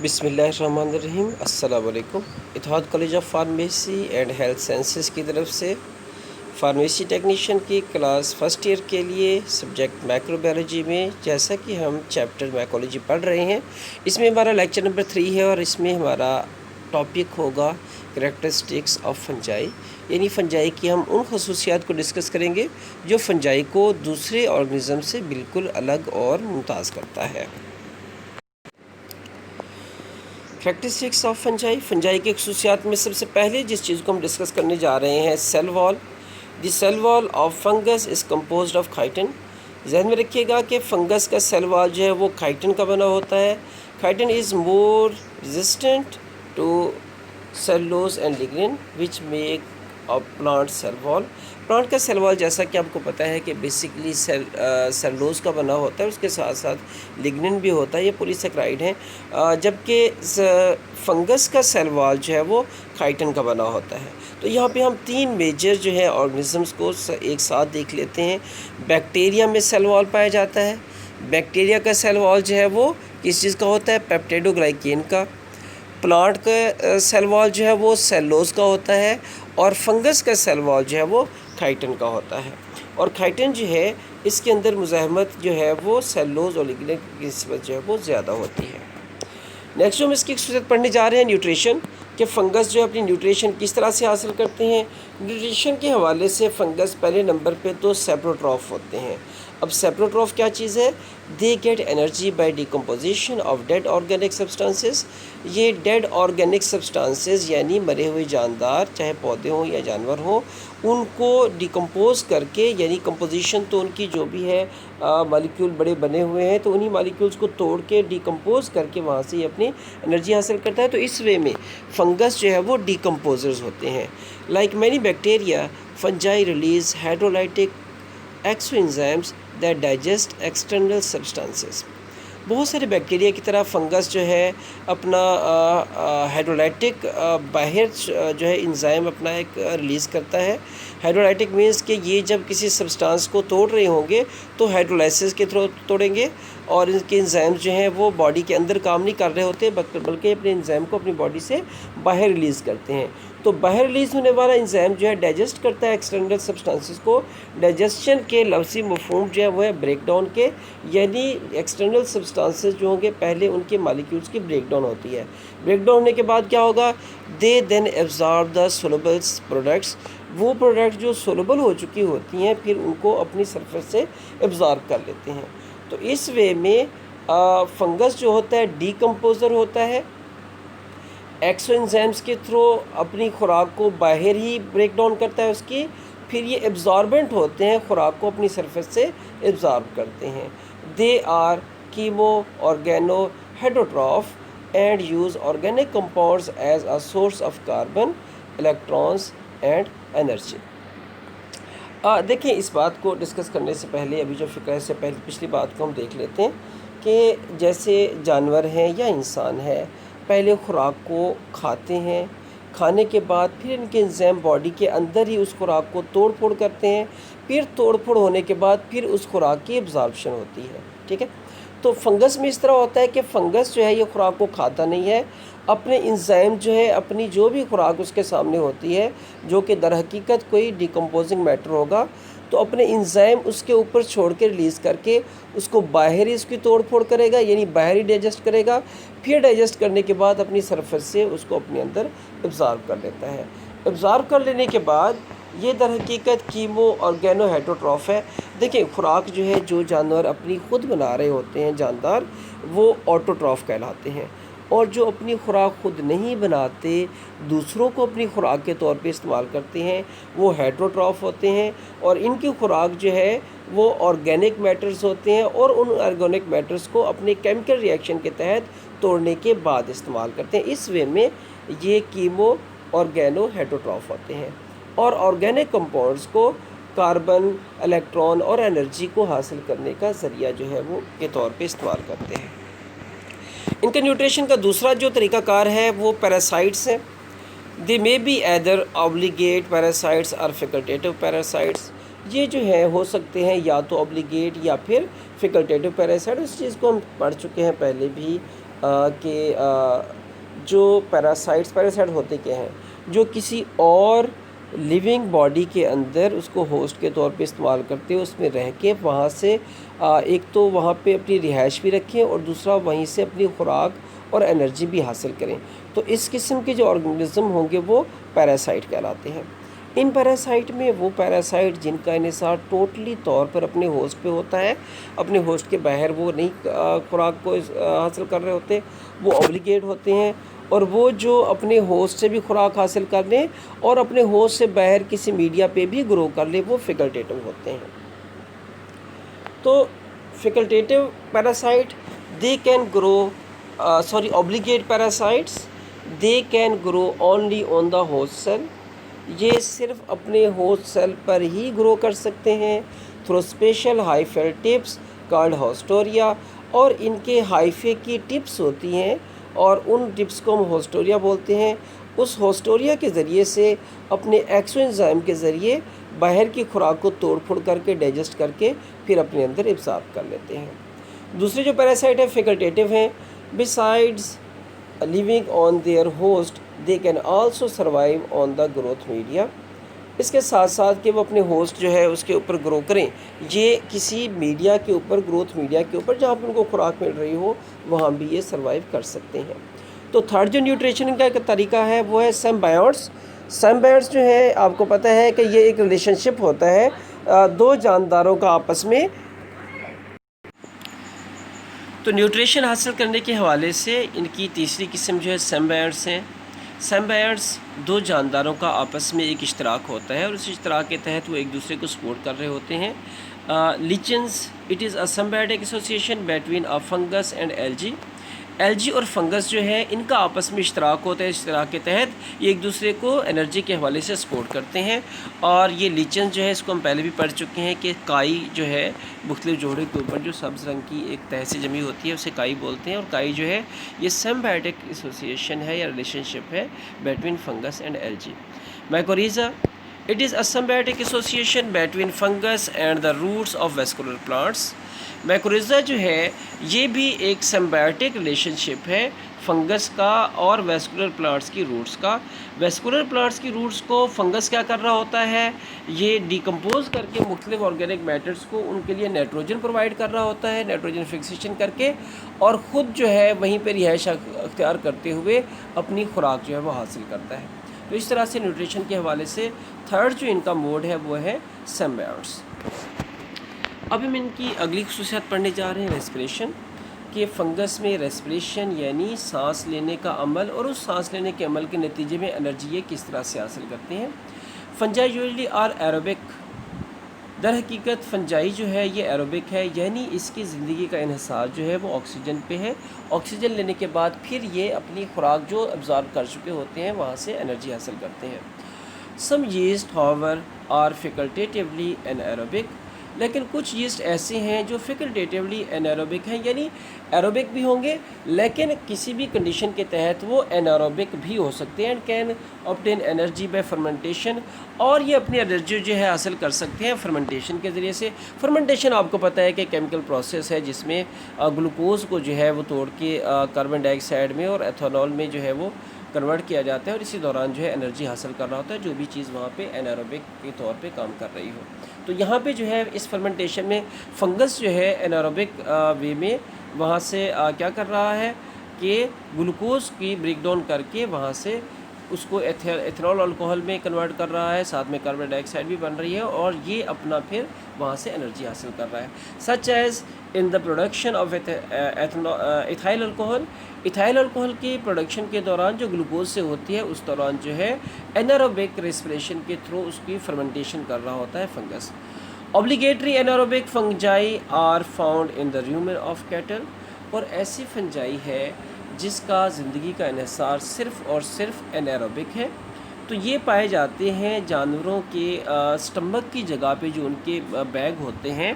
बिस्मिल्लाहिर्रहमानिर्रहीम। अस्सलाम वालेकुम। Ittehad college of pharmacy and health sciences की तरफ से फार्मेसी टेक्नीशियन की क्लास फ़र्स्ट ईयर के लिए सब्जेक्ट माइक्रोबायोलॉजी में जैसा कि हम चैप्टर माइकोलॉजी पढ़ रहे हैं, इसमें हमारा लेक्चर नंबर 3 है और इसमें हमारा टॉपिक होगा करैक्टरिस्टिक्स ऑफ फंजाई, यानी फंजाई की हम उन खसूसियात को डिस्कस करेंगे जो फंजाई को दूसरे ऑर्गेनिज़म से बिल्कुल अलग और मुमताज़ करता है। करैक्टरिस्टिक्स ऑफ फंजाई की खसूसियात में सबसे पहले जिस चीज़ को हम डिस्कस करने जा रहे हैं, cell wall. The cell wall of fungus is composed of chitin. जहन में रखिएगा कि फंगस का सेल वॉल जो है वो काइटिन का बना होता है। Chitin is more resistant to cellulose and lignin which make a plant cell wall. Plant का सेल वॉल जैसा कि आपको पता है कि बेसिकली सेलुलोज का बना होता है, उसके साथ साथ लिग्निन भी होता है, ये पॉलीसेकेराइड हैं, जबकि फंगस का सेल वॉल जो है वो काइटिन का बना होता है। तो यहाँ पे हम तीन मेजर जो है ऑर्गेनिजम्स को एक साथ देख लेते हैं। बैक्टीरिया में सेल वॉल पाया जाता है। बैक्टीरिया का सेल वॉल जो है वो किस चीज़ का होता है? पेप्टिडोग्लाइकेन का। प्लांट का सेल वॉल जो है वो सेलुलोज का होता है और फंगस का सेल वॉल जो है वो काइटिन का होता है। और काइटिन जो है इसके अंदर मुज़ाहमत जो है वो सेलुलोज और लिग्निन की निस्बत जो है वो ज़्यादा होती है। नेक्स्ट हम इसकी खसूसियत पढ़ने जा रहे हैं न्यूट्रिशन, कि फ़ंगस जो है अपनी न्यूट्रिशन किस तरह से हासिल करते हैं। न्यूट्रिशन के हवाले से फ़ंगस पहले नंबर पे तो सेप्रोट्रॉफ होते हैं। अब सेप्रोट्रॉफ क्या चीज़ है? They get energy by decomposition of dead organic substances. ये डेड ऑर्गेनिक सब्सटेंसेस यानी मरे हुए जानदार, चाहे पौधे हों या जानवर हों, उनको डिकम्पोज करके, यानी कंपोजिशन तो उनकी जो भी है मालिक्यूल बड़े बने हुए हैं, तो उन्हीं मालिक्यूल्स को तोड़ के डिकम्पोज करके वहाँ से अपनी एनर्जी हासिल करता है। तो इस वे में फंगस जो है वो डिकम्पोजर्स होते हैं। Like many bacteria, fungi release hydrolytic exoenzymes that digest external substances. बहुत सारे बैक्टीरिया की तरह फंगस जो है अपना हाइड्रोलाइटिक बाहर जो है इंजाइम अपना एक रिलीज़ करता है। हाइड्रोलाइटिक मीन्स कि ये जब किसी सब्सटेंस को तोड़ रहे होंगे तो हाइड्रोलाइसिस के थ्रू तोड़ेंगे और इनके इंजाइम्स जो हैं वो बॉडी के अंदर काम नहीं कर रहे होते, बल्कि अपने इंजाइम को अपनी बॉडी से बाहर रिलीज़ करते हैं। तो बाहर रिलीज़ होने वाला इंजाइम जो है डाइजेस्ट करता है एक्सटर्नल सब्सटेंसेस को। डाइजेशन के लफ्ज़ी मफहूम जो है वो है ब्रेकडाउन के, यानी एक्सटर्नल सब्सटेंसेस जो होंगे पहले उनके मालिक्यूल्स की ब्रेकडाउन होती है। ब्रेकडाउन होने के बाद क्या होगा? दे देन एब्जॉर्ब द सोलबल्स प्रोडक्ट्स। वो प्रोडक्ट जो सोलबल हो चुकी होती हैं फिर उनको अपनी सरफेस से एब्जॉर्ब कर लेते हैं। तो इस वे में फंगस जो होता है डीकम्पोज़र होता है, एक्सोएंजाइम्स के थ्रू अपनी खुराक को बाहर ही ब्रेक डाउन करता है उसकी, फिर ये एब्जॉर्बेंट होते हैं, खुराक को अपनी सरफेस से एब्जॉर्ब करते हैं। They are chemo organo heterotroph and use organic compounds as a source of carbon, electrons and energy. देखिए, इस बात को डिस्कस करने से पहले अभी जो फ़िक्र है, से पहले पिछली बात को हम देख लेते हैं कि जैसे जानवर हैं या इंसान है, पहले खुराक को खाते हैं, खाने के बाद फिर इनके एंजाइम बॉडी के अंदर ही उस खुराक को तोड़ फोड़ करते हैं, फिर तोड़ फोड़ होने के बाद फिर उस खुराक की एब्जॉर्प्शन होती है। ठीक है, तो फंगस में इस तरह होता है कि फंगस जो है ये खुराक को खाता नहीं है, अपने इंजाइम जो है अपनी जो भी खुराक उसके सामने होती है, जो कि दर हकीकत कोई डिकम्पोजिंग मैटर होगा, तो अपने इंजाइम उसके ऊपर छोड़ के रिलीज़ करके उसको बाहर ही उसकी तोड़ फोड़ करेगा, यानी बाहर ही डाइजेस्ट करेगा। फिर डाइजेस्ट करने के बाद अपनी सरफेस से उसको अपने अंदर एब्जॉर्ब कर लेता है। एब्जॉर्ब कर लेने के बाद ये दर हकीकत कीमो ऑर्गेनो हेटरोट्रॉफ है। देखिए, खुराक जो है जो जानवर अपनी खुद बना रहे होते हैं जानदार, वो ऑटोट्रॉफ कहलाते हैं, और जो अपनी खुराक खुद नहीं बनाते, दूसरों को अपनी खुराक के तौर पे इस्तेमाल करते हैं, वो हेटरोट्रॉफ होते हैं। और इनकी खुराक जो है वो ऑर्गेनिक मैटर्स होते हैं और उन ऑर्गेनिक मैटर्स को अपने केमिकल रिएक्शन के तहत तोड़ने के बाद इस्तेमाल करते हैं। इस वे में ये कीमो ऑर्गेनो हेटरोट्रॉफ होते हैं और ऑर्गेनिक कंपाउंड्स को कार्बन, इलेक्ट्रॉन और एनर्जी को हासिल करने का ज़रिया जो है वो के तौर पे इस्तेमाल करते हैं। इनका न्यूट्रिशन का दूसरा जो तरीक़ाकार है वो पैरासाइट्स है। They may be either obligate parasites और फैकल्टेटिव पैरासाइट्स। ये जो है हो सकते हैं या तो ऑब्लिगेट या फिर फैकल्टेटिव पैरासाइट। उस चीज़ को हम पढ़ चुके हैं पहले भी जो पैरासाइट होते क्या हैं, जो किसी और लिविंग बॉडी के अंदर उसको होस्ट के तौर पे इस्तेमाल करते हैं, उसमें रह के वहाँ से एक तो वहाँ पे अपनी रिहाइश भी रखें और दूसरा वहीं से अपनी खुराक और एनर्जी भी हासिल करें। तो इस किस्म के जो ऑर्गेनिज्म होंगे वो पैरासाइट कहलाते हैं। इन पैरासाइट में वो पैरासाइट जिनका इन्हिसार टोटली तौर पर अपने होस्ट पे होता है, अपने होस्ट के बाहर वो नहीं खुराक को हासिल कर रहे होते, वो ऑब्लिगेट होते हैं। और वो जो अपने होस्ट से भी खुराक हासिल कर लें और अपने होस्ट से बाहर किसी मीडिया पे भी ग्रो कर ले, वो फैकल्टेटिव होते हैं। तो facultative parasite they can grow obligate parasites they can grow only on the host cell. ये सिर्फ अपने होस्ट सेल पर ही ग्रो कर सकते हैं through special hyphae tips called होस्टोरिया। और इनके हाइफे की टिप्स होती हैं और उन टिप्स को हम होस्टोरिया बोलते हैं। उस होस्टोरिया के ज़रिए से अपने एक्सोएंजाइम के ज़रिए बाहर की खुराक को तोड़ फोड़ करके डाइजेस्ट करके फिर अपने अंदर इब्साब कर लेते हैं। दूसरे जो पैरासाइट है फैकल्टेटिव हैं। Besides living on their host they can also survive on the growth media. इसके साथ साथ कि वो अपने होस्ट जो है उसके ऊपर ग्रो करें, ये किसी मीडिया के ऊपर, ग्रोथ मीडिया के ऊपर जहाँ पर उनको खुराक मिल रही हो, वहाँ भी ये सर्वाइव कर सकते हैं। तो थर्ड जो न्यूट्रिशन का एक तरीका है वो है सिम्बायोट्स। सिम्बायोट्स जो है आपको पता है कि ये एक रिलेशनशिप होता है दो जानदारों का आपस में। तो न्यूट्रिशन हासिल करने के हवाले से इनकी तीसरी किस्म जो है सिम्बायोट्स हैं। सिम्बायोट्स दो जानदारों का आपस में एक इश्तराक होता है और उस इश्तराक के तहत वो एक दूसरे को सपोर्ट कर रहे होते हैं। Lichens, it is a symbiotic association between a fungus and algae. Algae और फंगस जो है इनका आपस में इश्तराक होता है, इश्तराक के तहत ये एक दूसरे को एनर्जी के हवाले से सपोर्ट करते हैं। और ये लीचन जो है इसको हम पहले भी पढ़ चुके हैं कि काई जो है मुख्तलिफ जोड़े के ऊपर जो सब्ज़ रंग की एक तह से जमी होती है उसे काई बोलते हैं। और काई जो है ये सिम्बायोटिक एसोसिएशन है या रिलेशनशिप है between fungus and algae. Mycorrhiza, it is a symbiotic association between fungus and the roots of vascular plants. Mycorrhiza जो है ये भी एक सिम्बायोटिक रिलेशनशिप है फंगस का और वेस्कुलर प्लांट्स की रूट्स का। वेस्कुलर प्लांट्स की रूट्स को फंगस क्या कर रहा होता है, ये डिकम्पोज करके मुख्तलिफ ऑर्गेनिक मैटर्स को उनके लिए नाइट्रोजन प्रोवाइड कर रहा होता है, नाइट्रोजन फिक्सेशन करके, और ख़ुद जो है वहीं पर रिहाइश अख्तियार करते हुए अपनी खुराक जो है वो हासिल करता है। तो इस तरह से न्यूट्रिशन के हवाले से थर्ड जो इनका मोड है वो है सिम्बायोट्स। अब हम इनकी अगली खसूसियात पढ़ने जा रहे हैं रेस्पिरेशन। कि फ़ंगस में रेस्पिरेशन यानी सांस लेने का अमल और उस सांस लेने के अमल के नतीजे में एनर्जी ये किस तरह से हासिल करते हैं। Fungi usually are aerobic. दर हकीकत फंजाई जो है ये एरोबिक है, यानी इसकी ज़िंदगी का इन्हिसार जो है वो ऑक्सीजन पे है। ऑक्सीजन लेने के बाद फिर ये अपनी खुराक जो अब्ज़ॉर्ब कर चुके होते हैं वहाँ से एनर्जी हासिल करते हैं। सम यीस्ट हाउएवर आर फैकल्टेटिवली एनारोबिक। लेकिन कुछ यीस्ट ऐसे हैं जो फैकल्टेटिवली एनारोबिक हैं, यानी एरोबिक भी होंगे लेकिन किसी भी कंडीशन के तहत वो एनारोबिक भी हो सकते हैं। And can obtain energy by fermentation, और ये अपनी एनर्जी जो है हासिल कर सकते हैं फर्मेंटेशन के ज़रिए से। फर्मेंटेशन आपको पता है कि केमिकल प्रोसेस है जिसमें ग्लूकोज़ को जो है वो तोड़ के कार्बन डाइऑक्साइड में और एथेनॉल में जो है वो कन्वर्ट किया जाता है, और इसी दौरान जो है एनर्जी हासिल कर रहा होता है जो भी चीज़ वहाँ पे एनारोबिक के तौर पे काम कर रही हो। तो यहाँ पे जो है इस फर्मेंटेशन में फंगस जो है एनारोबिक वे में वहाँ से क्या कर रहा है कि ग्लूकोज की ब्रेकडाउन करके वहाँ से उसको एथेनॉल अल्कोहल में कन्वर्ट कर रहा है, साथ में कार्बन डाइऑक्साइड भी बन रही है, और ये अपना फिर वहाँ से एनर्जी हासिल कर रहा है। Such as in the production of ethyl alcohol. Ethyl alcohol की प्रोडक्शन के दौरान जो ग्लूकोज से होती है उस दौरान जो है एनारोबिक रेस्पिरेशन के थ्रू उसकी फर्मेंटेशन कर रहा होता है फंगस। Obligatory anaerobic fungi are found in the rumen of cattle. और ऐसी फंजाई है जिसका ज़िंदगी का इन्हिसार सिर्फ़ और सिर्फ एनारोबिक है। तो ये पाए जाते हैं जानवरों के स्टमक की जगह पे जो उनके बैग होते हैं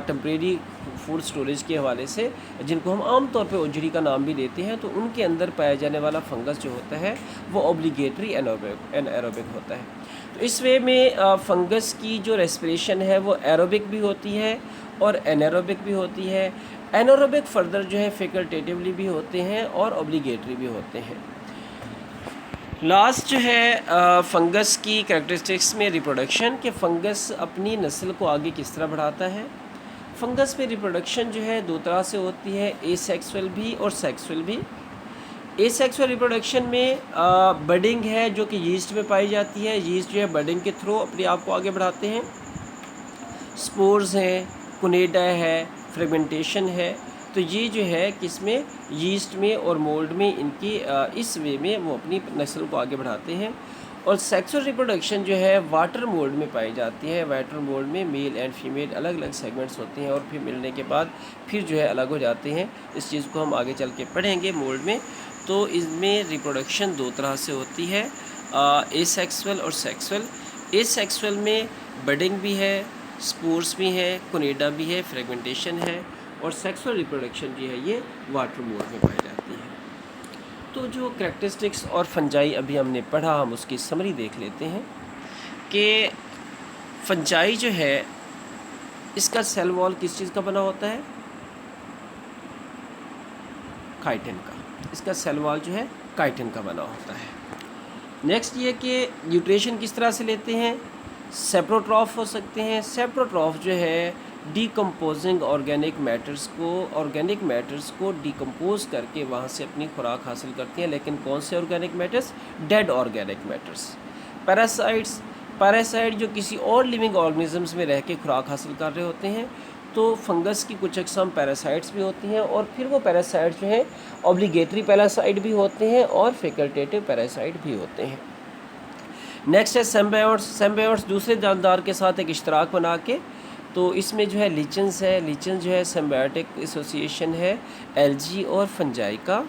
टेम्परेरी फूड स्टोरेज के हवाले से, जिनको हम आम तौर पे ओजरी का नाम भी देते हैं, तो उनके अंदर पाया जाने वाला फंगस जो होता है वो ऑब्लिगेटरी एनारोबिक होता है। तो इस वे में फंगस की जो रेस्पिरेशन है वो एरोबिक भी होती है और एनारोबिक भी होती है। एनारोबिक फर्दर जो है फैकल्टेटिवली भी होते हैं और ऑब्लिगेटरी भी होते हैं। लास्ट जो है फंगस की कैरेक्टरिस्टिक्स में रिप्रोडक्शन, कि फंगस अपनी नस्ल को आगे किस तरह बढ़ाता है। फंगस में रिप्रोडक्शन जो है दो तरह से होती है, एसेक्सुअल भी और सेक्सुअल भी। एसेक्सुअल रिप्रोडक्शन में बडिंग है जो कि यीस्ट में पाई जाती है। यीस्ट जो है बडिंग के थ्रू अपने आप को आगे बढ़ाते हैं। स्पोर्स हैं, कुनेडा है, फ्रेगमेंटेशन है। तो ये जो है किसमें, यीस्ट में और मोल्ड में, इनकी इस वे में वो अपनी नस्ल को आगे बढ़ाते हैं। और सेक्सुअल रिप्रोडक्शन जो है वाटर मोल्ड में पाई जाती है। वाटर मोल्ड में मेल एंड फीमेल अलग अलग सेगमेंट्स होते हैं और फिर मिलने के बाद फिर जो है अलग हो जाते हैं। इस चीज़ को हम आगे चल के पढ़ेंगे मोल्ड में। तो इसमें रिप्रोडक्शन दो तरह से होती है, एसेक्सुअल और सेक्सुअल। एसेक्सुअल में बडिंग भी है, स्पोर्स भी है, कोनेडा भी है, फ्रेगमेंटेशन है। और सेक्सुअल रिप्रोडक्शन जो है ये वाटर मोड में पाई जाती है। तो जो कैरेक्टरिस्टिक्स और फंजाई अभी हमने पढ़ा, हम उसकी समरी देख लेते हैं कि फंजाई जो है इसका सेल वॉल किस चीज़ का बना होता है, काइटिन का। इसका सेल वॉल जो है काइटिन का बना होता है। नेक्स्ट ये कि न्यूट्रिशन किस तरह से लेते हैं, सेप्रोट्रॉफ हो सकते हैं। सेप्रोट्रॉफ जो है डीकम्पोजिंग ऑर्गेनिक मैटर्स को डिकम्पोज करके वहाँ से अपनी खुराक हासिल करती हैं। लेकिन कौन से organic matters, dead organic matters. Parasite जो किसी और लिविंग ऑर्गेनिजम्स में रह के खुराक हासिल कर रहे होते हैं। तो फंगस की कुछ अक़साम पैरासाइट्स भी होती हैं और फिर वो पैरासाइट जो है ऑब्लिगेटरी पैरासाइट भी होते हैं और फैकल्टेटिव पैरासाइट भी होते हैं। नेक्स्ट है सिम्बायोट्स दूसरे जानदार के साथ एक इश्तराक बना के। तो इसमें जो है लिचन्स है, लिचन जो है सिम्बायोटिक एसोसिएशन है एल्गी और फंजाई का।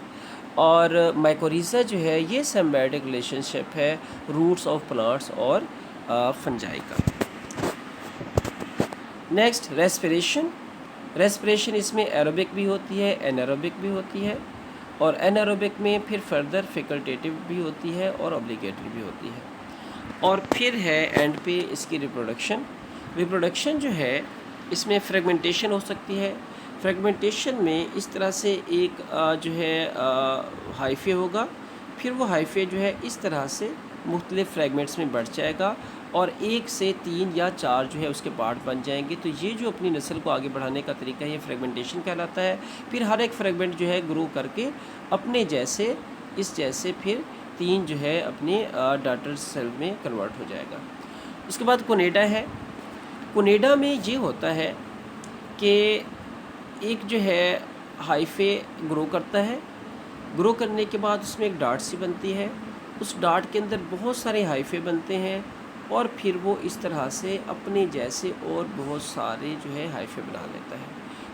और माइकोरिज़ा जो है ये सिम्बायोटिक रिलेशनशिप है रूट्स ऑफ प्लांट्स और फंजाई का। नेक्स्ट रेस्पिरेशन इसमें एरोबिक भी होती है, एनारोबिक भी होती है। और एनारोबिक में फिर फर्दर फैकल्टेटिव भी होती है और ऑब्लिगेटरी भी होती है। और फिर है एंड पे इसकी रिप्रोडक्शन जो है इसमें फ्रेगमेंटेशन हो सकती है। फ्रेगमेंटेशन में इस तरह से एक जो है हाइफे होगा, फिर वो हाइफे जो है इस तरह से मुख्तलिफ फ्रेगमेंट्स में बढ़ जाएगा और 1 से 3 या 4 जो है उसके पार्ट बन जाएंगे। तो ये जो अपनी नस्ल को आगे बढ़ाने का तरीका है ये फ्रेगमेंटेशन कहलाता है। फिर हर एक फ्रेगमेंट जो है ग्रो करके अपने जैसे इस जैसे फिर 3 जो है अपने डॉटर सेल में कन्वर्ट हो जाएगा। उसके बाद कोनेडा है। कोनेडा में ये होता है कि एक जो है हाइफे ग्रो करता है, ग्रो करने के बाद उसमें एक डार्ट सी बनती है, उस डार्ट के अंदर बहुत सारे हाइफे बनते हैं और फिर वो इस तरह से अपने जैसे और बहुत सारे जो है हाइफे बना लेता है।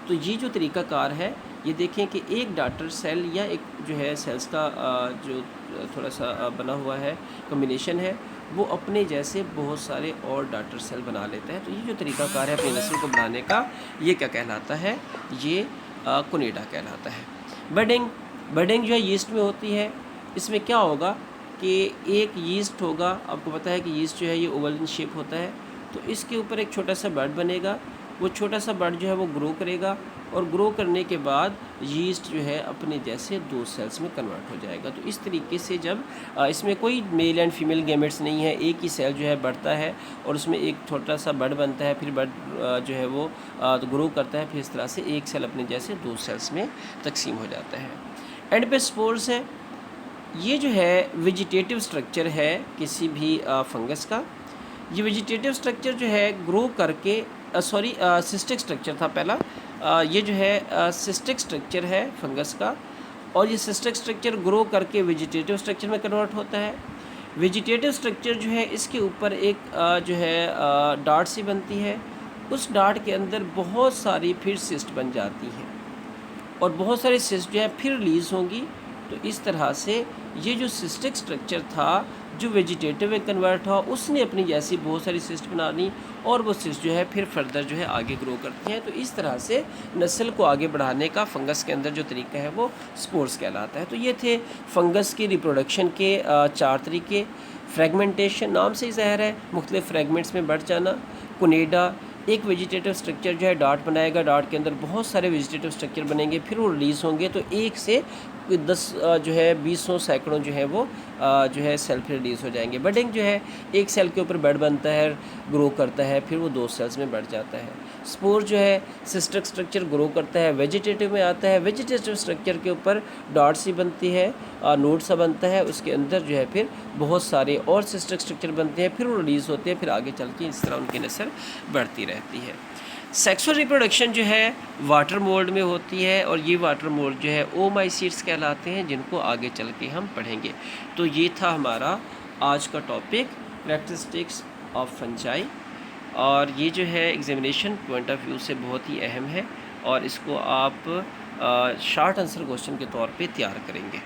तो ये जो तरीक़ाकार है ये देखें कि एक डॉटर सेल या एक जो है सेल्स का जो थोड़ा सा बना हुआ है कॉम्बिनेशन है वो अपने जैसे बहुत सारे और डॉटर सेल बना लेता है। तो ये जो तरीक़ाकार है अपनी नस्ल को बढ़ाने का ये क्या कहलाता है, ये कोनेडा कहलाता है। बडिंग जो है यीस्ट में होती है। इसमें क्या होगा कि एक यीस्ट होगा, आपको पता है कि यीस्ट जो है ये ओवल इन शेप होता है। तो इसके ऊपर एक छोटा सा बड बनेगा, वो छोटा सा बड जो है वो ग्रो करेगा और ग्रो करने के बाद यीस्ट जो है अपने जैसे 2 सेल्स में कन्वर्ट हो जाएगा। तो इस तरीके से जब इसमें कोई मेल एंड फीमेल गैमेट्स नहीं है, एक ही सेल जो है बढ़ता है और उसमें एक छोटा सा बड बनता है, फिर बड जो है वो ग्रो करता है, फिर इस तरह से एक सेल अपने जैसे 2 सेल्स में तकसीम हो जाता है। एंड पे स्पोर्स है। ये जो है वेजिटेटिव स्ट्रक्चर है किसी भी फंगस का। ये वेजिटेटिव स्ट्रक्चर जो है ग्रो करके सिस्टिक स्ट्रक्चर था पहला, ये जो है सिस्टिक स्ट्रक्चर है फंगस का और ये सिस्टिक स्ट्रक्चर ग्रो करके वेजिटेटिव स्ट्रक्चर में कन्वर्ट होता है। वेजिटेटिव स्ट्रक्चर जो है इसके ऊपर एक जो है डार्ट सी बनती है, उस डार्ट के अंदर बहुत सारी फिर सिस्ट बन जाती हैं और बहुत सारी सिस्ट जो है फिर रिलीज़ होंगी। तो इस तरह से ये जो सिस्टिक स्ट्रक्चर था जो वेजिटेटिव में कन्वर्ट हुआ उसने अपनी जैसी बहुत सारी सिस्ट बना ली और वो सिस्ट जो है फिर फर्दर जो है आगे ग्रो करती हैं। तो इस तरह से नस्ल को आगे बढ़ाने का फंगस के अंदर जो तरीका है वो स्पोर्स कहलाता है। तो ये थे फंगस की रिप्रोडक्शन के 4 तरीके। फ्रेगमेंटेशन नाम से ही ज़ाहिर है मुख्तलिफ फ्रेगमेंट्स में बढ़ जाना, कोनेडा एक वेजिटेटिव स्ट्रक्चर जो है डॉट बनाएगा, डॉट के अंदर बहुत सारे वेजिटेटिव स्ट्रक्चर बनेंगे, फिर वो रिलीज़ होंगे। तो 1 से 10 जो है बीसों सैकड़ों जो है वो जो है सेल फिर रिलीज़ हो जाएंगे। बडिंग जो है एक सेल के ऊपर बड बनता है, ग्रो करता है, फिर वो 2 सेल्स में बढ़ जाता है। स्पोर जो है सिस्टर स्ट्रक्चर ग्रो करता है, वेजिटेटिव में आता है। वेजिटेटिव स्ट्रक्चर के ऊपर डॉट सी बनती है, नोड सा बनता है, उसके अंदर जो है फिर बहुत सारे और सिस्टर स्ट्रक्चर बनते हैं, फिर वो रिलीज़ होते हैं, फिर आगे चल के इस तरह उनकी नस्ल बढ़ती रहती है। सेक्सुअल रिप्रोडक्शन जो है वाटर मोल्ड में होती है, और ये वाटर मोल्ड जो है ओमाइसीट्स कहलाते हैं, जिनको आगे चल के हम पढ़ेंगे। तो ये था हमारा आज का टॉपिक, कैरेक्टरिस्टिक्स ऑफ फंजाई, और ये जो है एग्जामिनेशन पॉइंट ऑफ व्यू से बहुत ही अहम है, और इसको आप शॉर्ट आंसर क्वेश्चन के तौर पे तैयार करेंगे।